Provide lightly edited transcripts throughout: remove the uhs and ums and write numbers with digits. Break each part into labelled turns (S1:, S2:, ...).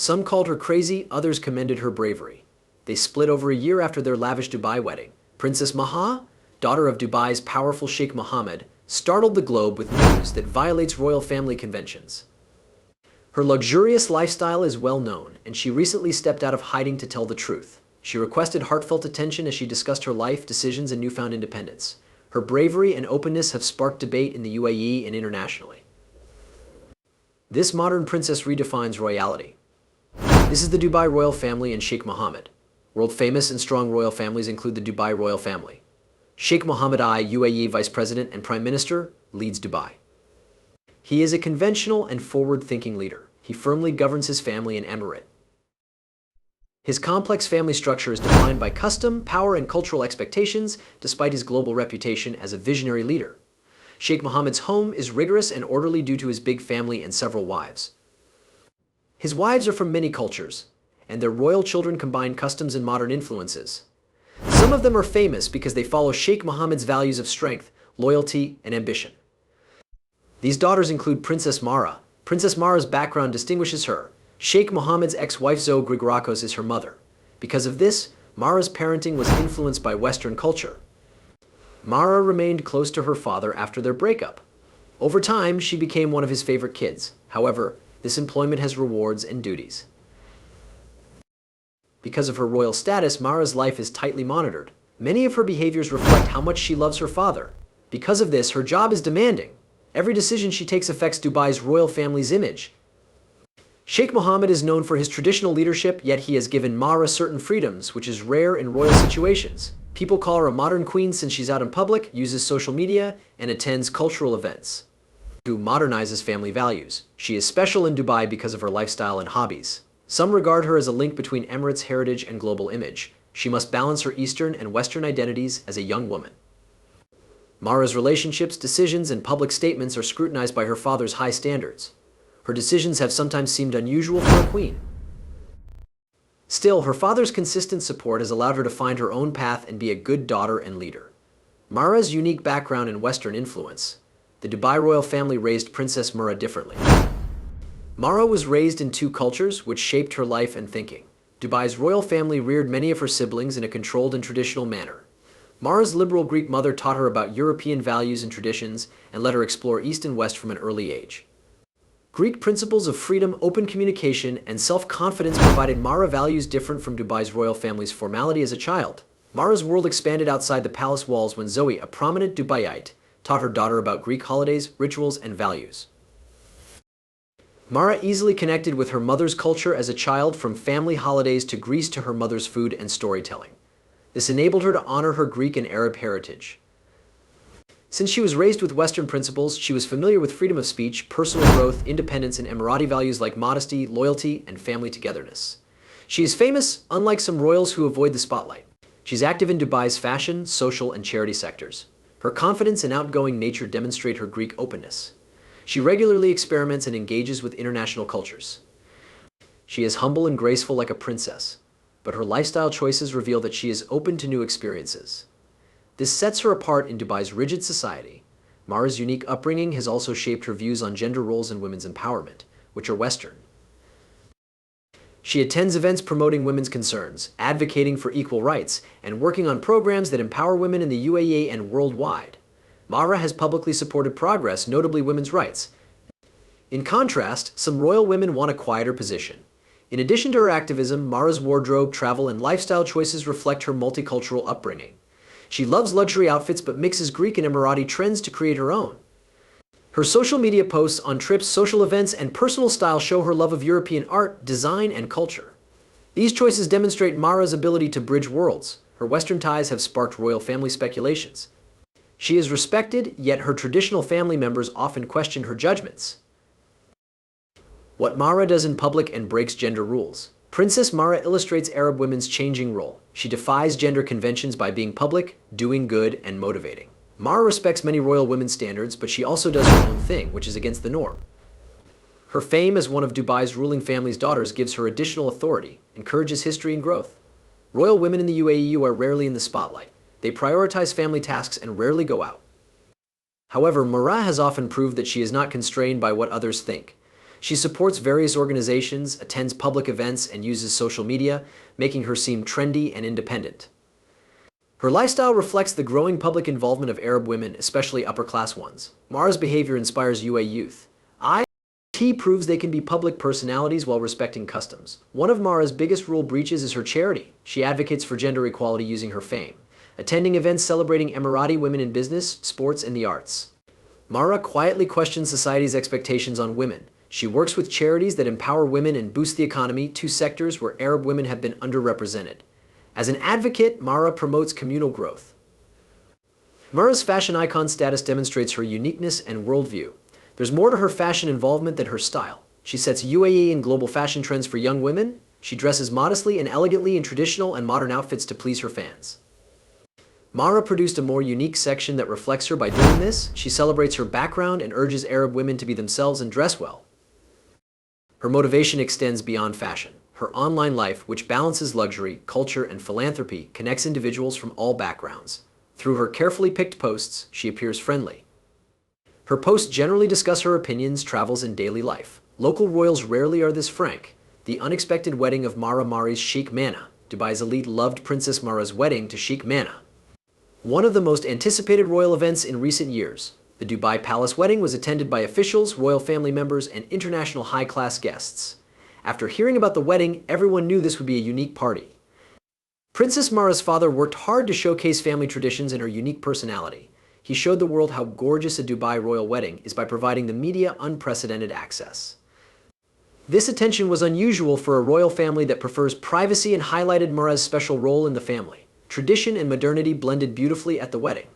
S1: Some called her crazy, others commended her bravery. They split over a year after their lavish Dubai wedding. Princess Mahra, daughter of Dubai's powerful Sheikh Mohammed, startled the globe with news that violates royal family conventions. Her luxurious lifestyle is well known, and she recently stepped out of hiding to tell the truth. She requested heartfelt attention as she discussed her life, decisions, and newfound independence. Her bravery and openness have sparked debate in the UAE and internationally. This modern princess redefines royalty. This is the Dubai royal family and Sheikh Mohammed. World-famous and strong royal families include the Dubai royal family. Sheikh Mohammed UAE Vice President and Prime Minister, leads Dubai. He is a conventional and forward-thinking leader. He firmly governs his family and emirate. His complex family structure is defined by custom, power, and cultural expectations, despite his global reputation as a visionary leader. Sheikh Mohammed's home is rigorous and orderly due to his big family and several wives. His wives are from many cultures, and their royal children combine customs and modern influences. Some of them are famous because they follow Sheikh Mohammed's values of strength, loyalty, and ambition. These daughters include Princess Mahra. Princess Mahra's background distinguishes her. Sheikh Mohammed's ex-wife Zoe Grigorakos is her mother. Because of this, Mahra's parenting was influenced by Western culture. Mahra remained close to her father after their breakup. Over time, she became one of his favorite kids. However, this employment has rewards and duties. Because of her royal status, Mahra's life is tightly monitored. Many of her behaviors reflect how much she loves her father. Because of this, her job is demanding. Every decision she takes affects Dubai's royal family's image. Sheikh Mohammed is known for his traditional leadership, yet he has given Mahra certain freedoms, which is rare in royal situations. People call her a modern queen since she's out in public, uses social media, and attends cultural events. Who modernizes family values. She is special in Dubai because of her lifestyle and hobbies. Some regard her as a link between Emirates' heritage and global image. She must balance her Eastern and Western identities as a young woman. Mahra's relationships, decisions, and public statements are scrutinized by her father's high standards. Her decisions have sometimes seemed unusual for a queen. Still, her father's consistent support has allowed her to find her own path and be a good daughter and leader. Mahra's unique background and Western influence. The Dubai royal family raised Princess Mahra differently. Mahra was raised in two cultures, which shaped her life and thinking. Dubai's royal family reared many of her siblings in a controlled and traditional manner. Mahra's liberal Greek mother taught her about European values and traditions and let her explore East and West from an early age. Greek principles of freedom, open communication, and self-confidence provided Mahra values different from Dubai's royal family's formality as a child. Mahra's world expanded outside the palace walls when Zoe, a prominent Dubaiite, taught her daughter about Greek holidays, rituals, and values. Mahra easily connected with her mother's culture as a child, from family holidays to Greece to her mother's food and storytelling. This enabled her to honor her Greek and Arab heritage. Since she was raised with Western principles, she was familiar with freedom of speech, personal growth, independence, and Emirati values like modesty, loyalty, and family togetherness. She is famous, unlike some royals who avoid the spotlight. She's active in Dubai's fashion, social, and charity sectors. Her confidence and outgoing nature demonstrate her Greek openness. She regularly experiments and engages with international cultures. She is humble and graceful like a princess, but her lifestyle choices reveal that she is open to new experiences. This sets her apart in Dubai's rigid society. Mahra's unique upbringing has also shaped her views on gender roles and women's empowerment, which are Western. She attends events promoting women's concerns, advocating for equal rights, and working on programs that empower women in the UAE and worldwide. Mahra has publicly supported progress, notably women's rights. In contrast, some royal women want a quieter position. In addition to her activism, Mahra's wardrobe, travel, and lifestyle choices reflect her multicultural upbringing. She loves luxury outfits but mixes Greek and Emirati trends to create her own. Her social media posts on trips, social events, and personal style show her love of European art, design, and culture. These choices demonstrate Mahra's ability to bridge worlds. Her Western ties have sparked royal family speculations. She is respected, yet her traditional family members often question her judgments. What Mahra does in public and breaks gender rules. Princess Mahra illustrates Arab women's changing role. She defies gender conventions by being public, doing good, and motivating. Mahra respects many royal women's standards, but she also does her own thing, which is against the norm. Her fame as one of Dubai's ruling family's daughters gives her additional authority, encourages history and growth. Royal women in the UAE are rarely in the spotlight. They prioritize family tasks and rarely go out. However, Mahra has often proved that she is not constrained by what others think. She supports various organizations, attends public events, and uses social media, making her seem trendy and independent. Her lifestyle reflects the growing public involvement of Arab women, especially upper-class ones. Mahra's behavior inspires UAE youth. She proves they can be public personalities while respecting customs. One of Mahra's biggest rule breaches is her charity. She advocates for gender equality using her fame, attending events celebrating Emirati women in business, sports, and the arts. Mahra quietly questions society's expectations on women. She works with charities that empower women and boost the economy, two sectors where Arab women have been underrepresented. As an advocate, Mahra promotes communal growth. Mahra's fashion icon status demonstrates her uniqueness and worldview. There's more to her fashion involvement than her style. She sets UAE and global fashion trends for young women. She dresses modestly and elegantly in traditional and modern outfits to please her fans. Mahra produced a more unique section that reflects her by doing this. She celebrates her background and urges Arab women to be themselves and dress well. Her motivation extends beyond fashion. Her online life, which balances luxury, culture, and philanthropy, connects individuals from all backgrounds. Through her carefully picked posts, she appears friendly. Her posts generally discuss her opinions, travels, and daily life. Local royals rarely are this frank. The unexpected wedding of Mahra marries Sheikh Mohammed. Dubai's elite loved Princess Mahra's wedding to Sheikh Mohammed. One of the most anticipated royal events in recent years. The Dubai Palace wedding was attended by officials, royal family members, and international high-class guests. After hearing about the wedding, everyone knew this would be a unique party. Princess Mahra's father worked hard to showcase family traditions and her unique personality. He showed the world how gorgeous a Dubai royal wedding is by providing the media unprecedented access. This attention was unusual for a royal family that prefers privacy and highlighted Mahra's special role in the family. Tradition and modernity blended beautifully at the wedding.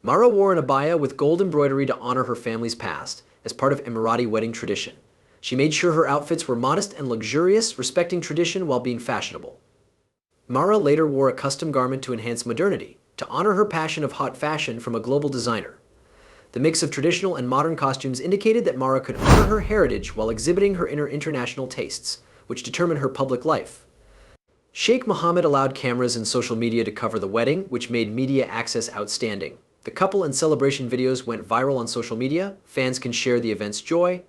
S1: Mahra wore an abaya with gold embroidery to honor her family's past, as part of Emirati wedding tradition. She made sure her outfits were modest and luxurious, respecting tradition while being fashionable. Mahra later wore a custom garment to enhance modernity, to honor her passion of hot fashion from a global designer. The mix of traditional and modern costumes indicated that Mahra could honor her heritage while exhibiting her international tastes, which determine her public life. Sheikh Mohammed allowed cameras and social media to cover the wedding, which made media access outstanding. The couple and celebration videos went viral on social media. Fans can share the event's joy.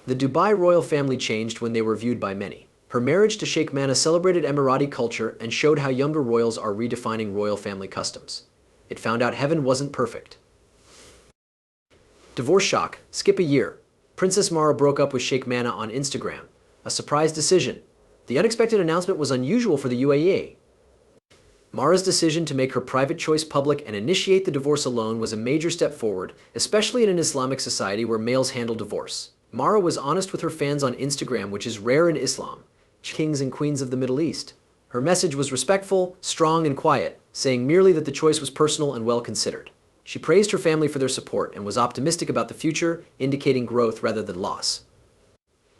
S1: The Dubai royal family changed when they were viewed by many. Her marriage to Sheikh Mohammed celebrated Emirati culture and showed how younger royals are redefining royal family customs. It found out heaven wasn't perfect. Divorce shock. Skip a year. Princess Mahra broke up with Sheikh Mohammed on Instagram. A surprise decision. The unexpected announcement was unusual for the UAE. Mahra's decision to make her private choice public and initiate the divorce alone was a major step forward, especially in an Islamic society where males handle divorce. Mahra was honest with her fans on Instagram, which is rare in Islam. Kings and queens of the Middle East. Her message was respectful, strong, and quiet, saying merely that the choice was personal and well considered. She praised her family for their support and was optimistic about the future, indicating growth rather than loss.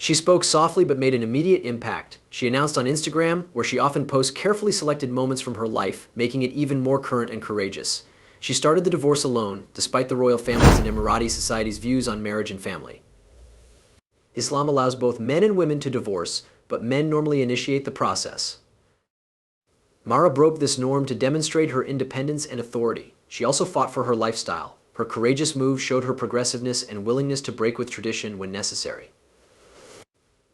S1: She spoke softly but made an immediate impact. She announced on Instagram, where she often posts carefully selected moments from her life, making it even more current and courageous. She started the divorce alone, despite the royal families and Emirati society's views on marriage and family. Islam allows both men and women to divorce, but men normally initiate the process. Mahra broke this norm to demonstrate her independence and authority. She also fought for her lifestyle. Her courageous move showed her progressiveness and willingness to break with tradition when necessary.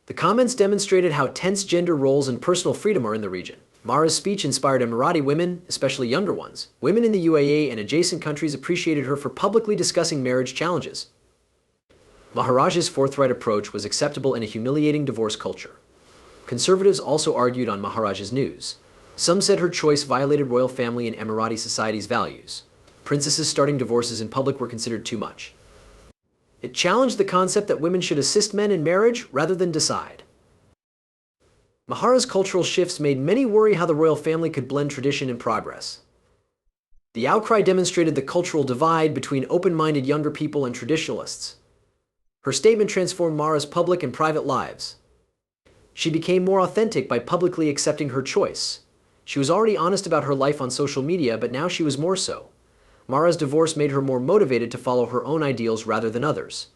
S1: The comments demonstrated how tense gender roles and personal freedom are in the region. Mahra's speech inspired Emirati women, especially younger ones. Women in the UAE and adjacent countries appreciated her for publicly discussing marriage challenges. Maharaj's forthright approach was acceptable in a humiliating divorce culture. Conservatives also argued on Maharaj's news. Some said her choice violated royal family and Emirati society's values. Princesses starting divorces in public were considered too much. It challenged the concept that women should assist men in marriage rather than decide. Mahra's cultural shifts made many worry how the royal family could blend tradition and progress. The outcry demonstrated the cultural divide between open-minded younger people and traditionalists. Her statement transformed Mahra's public and private lives. She became more authentic by publicly accepting her choice. She was already honest about her life on social media, but now she was more so. Mahra's divorce made her more motivated to follow her own ideals rather than others.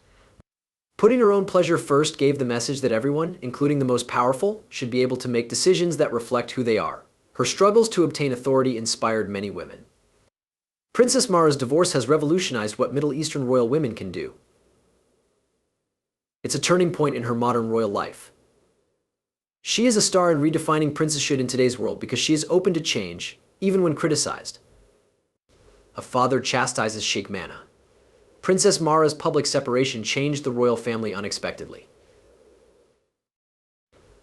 S1: Putting her own pleasure first gave the message that everyone, including the most powerful, should be able to make decisions that reflect who they are. Her struggles to obtain authority inspired many women. Princess Mahra's divorce has revolutionized what Middle Eastern royal women can do. It's a turning point in her modern royal life. She is a star in redefining princesshood in today's world because she is open to change, even when criticized. A father chastises Sheikh Mohammed. Princess Mahra's public separation changed the royal family unexpectedly.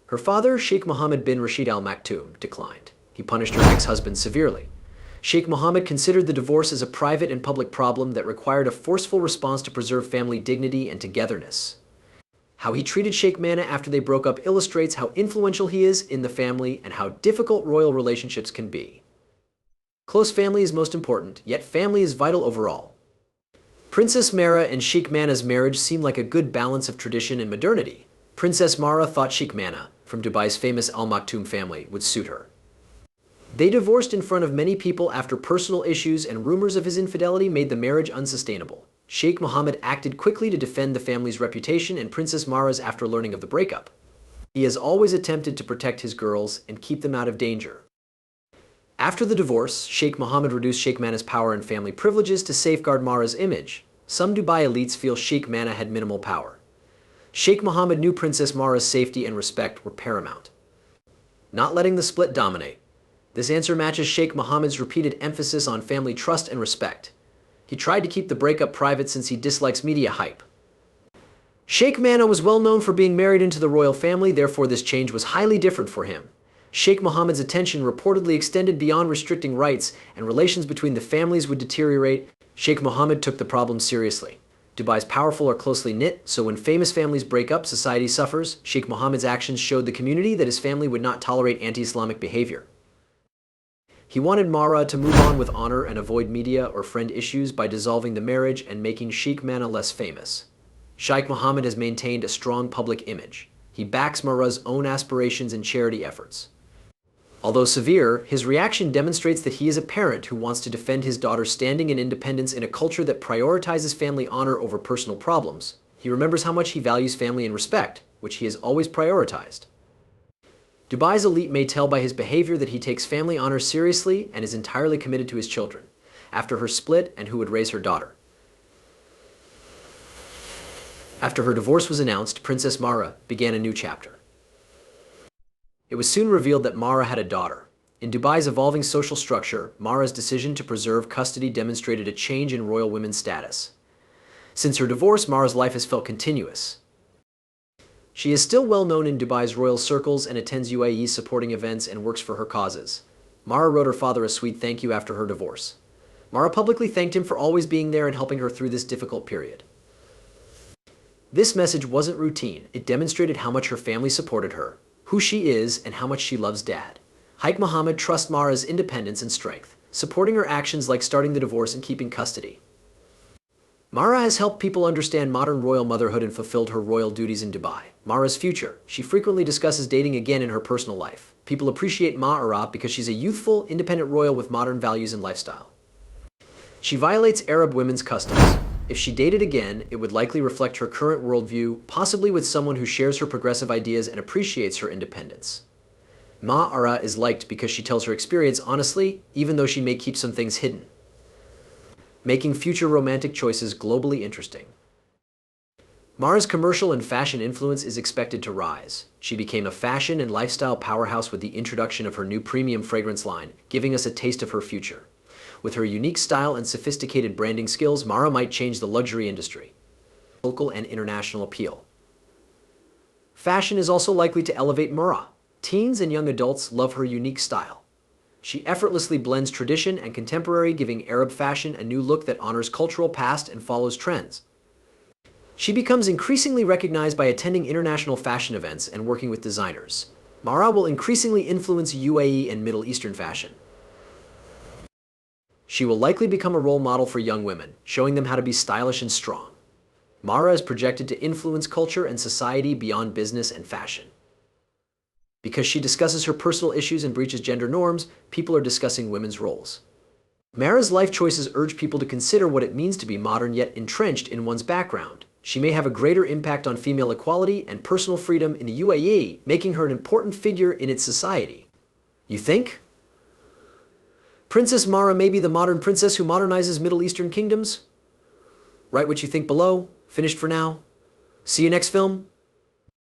S1: Her father, Sheikh Mohammed bin Rashid Al Maktoum, declined. He punished her ex-husband severely. Sheikh Mohammed considered the divorce as a private and public problem that required a forceful response to preserve family dignity and togetherness. How he treated Sheikh Mohammed after they broke up illustrates how influential he is in the family and how difficult royal relationships can be. Close family is most important, yet family is vital overall. Princess Mahra and Sheikh Mohammed's marriage seemed like a good balance of tradition and modernity. Princess Mahra thought Sheikh Mohammed, from Dubai's famous Al Maktoum family, would suit her. They divorced in front of many people after personal issues and rumors of his infidelity made the marriage unsustainable. Sheikh Mohammed acted quickly to defend the family's reputation and Princess Mahra's after learning of the breakup. He has always attempted to protect his girls and keep them out of danger. After the divorce, Sheikh Mohammed reduced Sheikh Mohammed's power and family privileges to safeguard Mahra's image. Some Dubai elites feel Sheikh Mohammed had minimal power. Sheikh Mohammed knew Princess Mahra's safety and respect were paramount. Not letting the split dominate. This answer matches Sheikh Mohammed's repeated emphasis on family trust and respect. He tried to keep the breakup private since he dislikes media hype. Sheikh Mohammed was well known for being married into the royal family, therefore this change was highly different for him. Sheikh Mohammed's attention reportedly extended beyond restricting rights, and relations between the families would deteriorate. Sheikh Mohammed took the problem seriously. Dubai's powerful are closely knit, so when famous families break up, society suffers. Sheikh Mohammed's actions showed the community that his family would not tolerate anti-Islamic behavior. He wanted Mahra to move on with honor and avoid media or friend issues by dissolving the marriage and making Sheikh Mohammed less famous. Sheikh Mohammed has maintained a strong public image. He backs Mahra's own aspirations and charity efforts. Although severe, his reaction demonstrates that he is a parent who wants to defend his daughter's standing and independence in a culture that prioritizes family honor over personal problems. He remembers how much he values family and respect, which he has always prioritized. Dubai's elite may tell by his behavior that he takes family honor seriously and is entirely committed to his children, after her split and who would raise her daughter. After her divorce was announced, Princess Mahra began a new chapter. It was soon revealed that Mahra had a daughter. In Dubai's evolving social structure, Mahra's decision to preserve custody demonstrated a change in royal women's status. Since her divorce, Mahra's life has felt continuous. She is still well known in Dubai's royal circles and attends UAE supporting events and works for her causes. Mahra wrote her father a sweet thank you after her divorce. Mahra publicly thanked him for always being there and helping her through this difficult period. This message wasn't routine. It demonstrated how much her family supported her, who she is, and how much she loves Dad. Sheikh Mohammed trusts Mahra's independence and strength, supporting her actions like starting the divorce and keeping custody. Mahra has helped people understand modern royal motherhood and fulfilled her royal duties in Dubai. Mahra's future. She frequently discusses dating again in her personal life. People appreciate Mahra because she's a youthful, independent royal with modern values and lifestyle. She violates Arab women's customs. If she dated again, it would likely reflect her current worldview, possibly with someone who shares her progressive ideas and appreciates her independence. Mahra is liked because she tells her experience honestly, even though she may keep some things hidden, making future romantic choices globally interesting. Mahra's commercial and fashion influence is expected to rise. She became a fashion and lifestyle powerhouse with the introduction of her new premium fragrance line, giving us a taste of her future. With her unique style and sophisticated branding skills, Mahra might change the luxury industry. Local and international appeal. Fashion is also likely to elevate Mahra. Teens and young adults love her unique style. She effortlessly blends tradition and contemporary, giving Arab fashion a new look that honors cultural past and follows trends. She becomes increasingly recognized by attending international fashion events and working with designers. Mahra will increasingly influence UAE and Middle Eastern fashion. She will likely become a role model for young women, showing them how to be stylish and strong. Mahra is projected to influence culture and society beyond business and fashion. Because she discusses her personal issues and breaches gender norms, people are discussing women's roles. Mahra's life choices urge people to consider what it means to be modern yet entrenched in one's background. She may have a greater impact on female equality and personal freedom in the UAE, making her an important figure in its society. You think? Princess Mahra may be the modern princess who modernizes Middle Eastern kingdoms? Write what you think below. Finished for now. See you next film.